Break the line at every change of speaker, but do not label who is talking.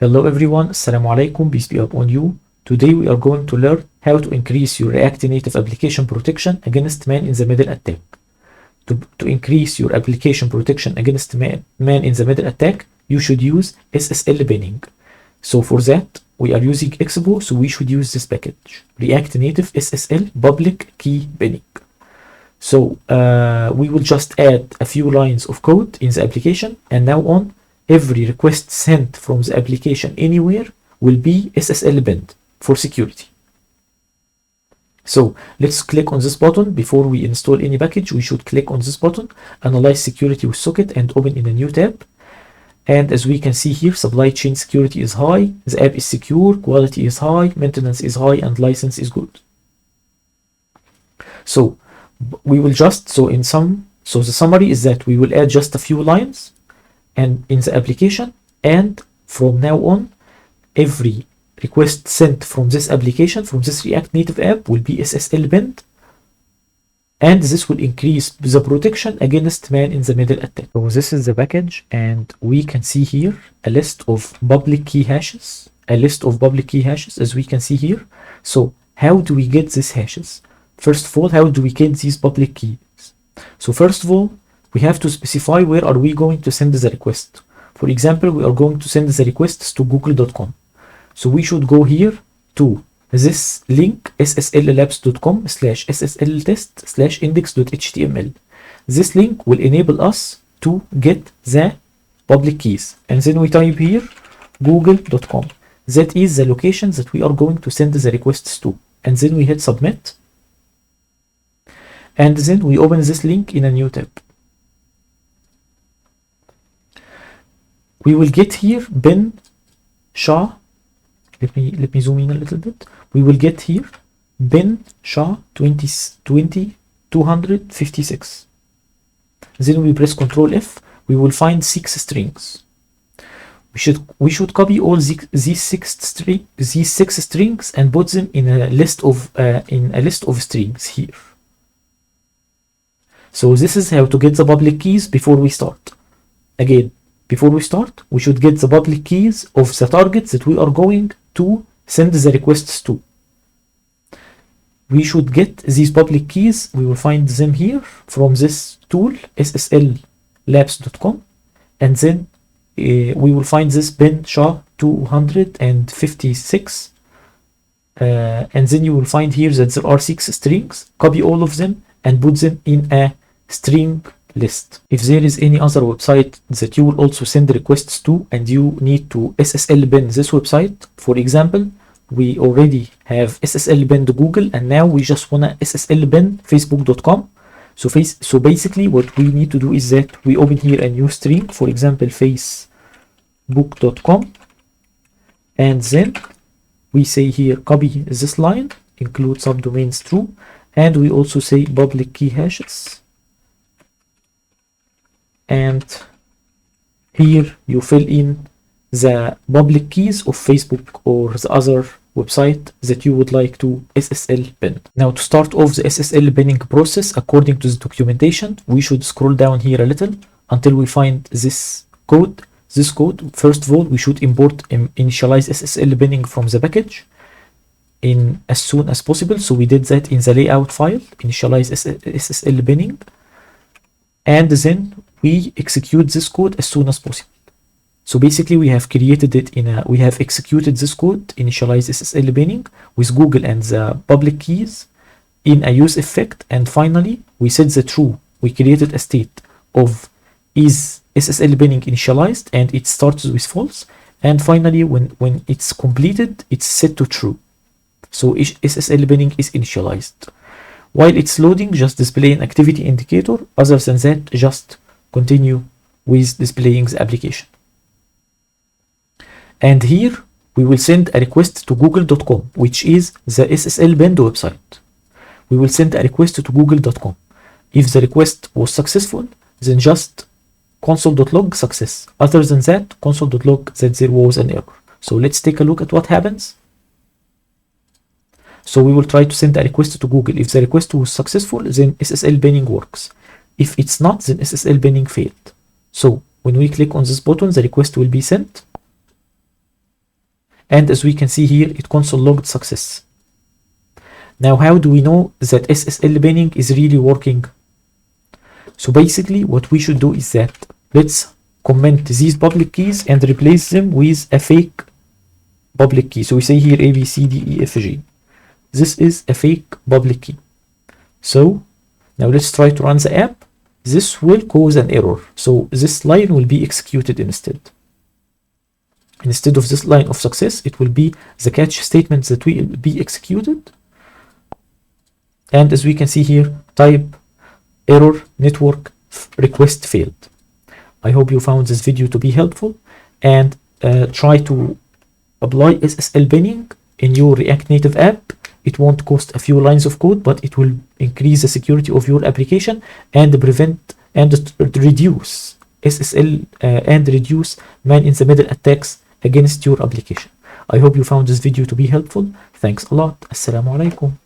Hello everyone, Assalamu alaikum, peace be upon you. Today we are going to learn how to increase your React Native application protection against man-in-the-middle attack. To increase your application protection against man-in-the-middle attack, you should use SSL Pinning. So for that, we are using Expo, so we should use this package, React Native SSL Public Key Pinning. So we will just add a few lines of code in the application, and now on, every request sent from the application anywhere will be SSL pinned for security. So let's click on this button. Before we install any package, we should click on this button, Analyze Security with Socket, and open in a new tab. And as we can see here, supply chain security is high, the app is secure, quality is high, maintenance is high, and license is good. So we will just, so the summary is that we will add just a few lines and in the application, and from now on, every request sent from this application, from this React Native app, will be SSL pinned, and this will increase the protection against man-in-the-middle attack. So this is the package, and we can see here a list of public key hashes, as we can see here. So how do we get these hashes? First of all, how do we get these public keys? So first of all, we have to specify where are we going to send the request. For example, we are going to send the requests to google.com. So we should go here to this link, sslabs.com/ssltest/index.html. This link will enable us to get the public keys. And then we type here google.com. That is the location that we are going to send the requests to. And then we hit submit. And then we open this link in a new tab. We will get here bin SHA. Let me zoom in a little bit. We will get here bin SHA 20256. Then we press Ctrl F. We will find 6 strings. We should copy all these six strings and put them in a list of strings here. So this is how to get the public keys before we start. Again, before we start, we should get the public keys of the targets that we are going to send the requests to. We should get these public keys. We will find them here from this tool, sslabs.com, and then we will find this bin SHA 256, and then you will find here that there are 6 strings. Copy all of them and put them in a string list. If there is any other website that you will also send requests to and you need to SSL bin this website, for example, we already have SSL binned Google, and now we just want to SSL bin facebook.com. So basically what we need to do is that we open here a new string, for example facebook.com, and then we say here copy this line, include subdomains true, and we also say public key hashes. And here you fill in the public keys of Facebook or the other website that you would like to SSL pin. Now, to start off the SSL pinning process, according to the documentation, we should scroll down here a little until we find this code. First of all, we should import initialize SSL pinning from the package in as soon as possible. So we did that in the layout file, initialize SSL pinning, and then we execute this code as soon as possible. So basically we have created it we have executed this code, initialize SSL pinning with Google and the public keys in a use effect, and finally we set the true. We created a state of is SSL pinning initialized, and it starts with false, and finally when it's completed, it's set to true. So SSL pinning is initialized. While it's loading, just display an activity indicator. Other than that, just continue with displaying the application. And here we will send a request to google.com, which is the SSL pinned website. We will send a request to google.com. If the request was successful, then just console.log success. Other than that, console.log that there was an error. So let's take a look at what happens. So we will try to send a request to Google. If the request was successful, then SSL pinning works. If it's not, then SSL pinning failed. So when we click on this button, the request will be sent. and as we can see here, it console logged success. Now, how do we know that SSL pinning is really working? So basically, what we should do is that let's comment these public keys and replace them with a fake public key. So we say here A, B, C, D, E, F, G. This is a fake public key. So now let's try to run the app. This will cause an error. So this line will be executed instead. Instead of this line of success, it will be the catch statement that will be executed. And as we can see here, type error network request failed. I hope you found this video to be helpful, and try to apply SSL pinning in your React Native app. It won't cost a few lines of code, but it will increase the security of your application and prevent and reduce SSL and reduce man-in-the-middle attacks against your application. I hope you found this video to be helpful. Thanks a lot. Assalamu alaikum.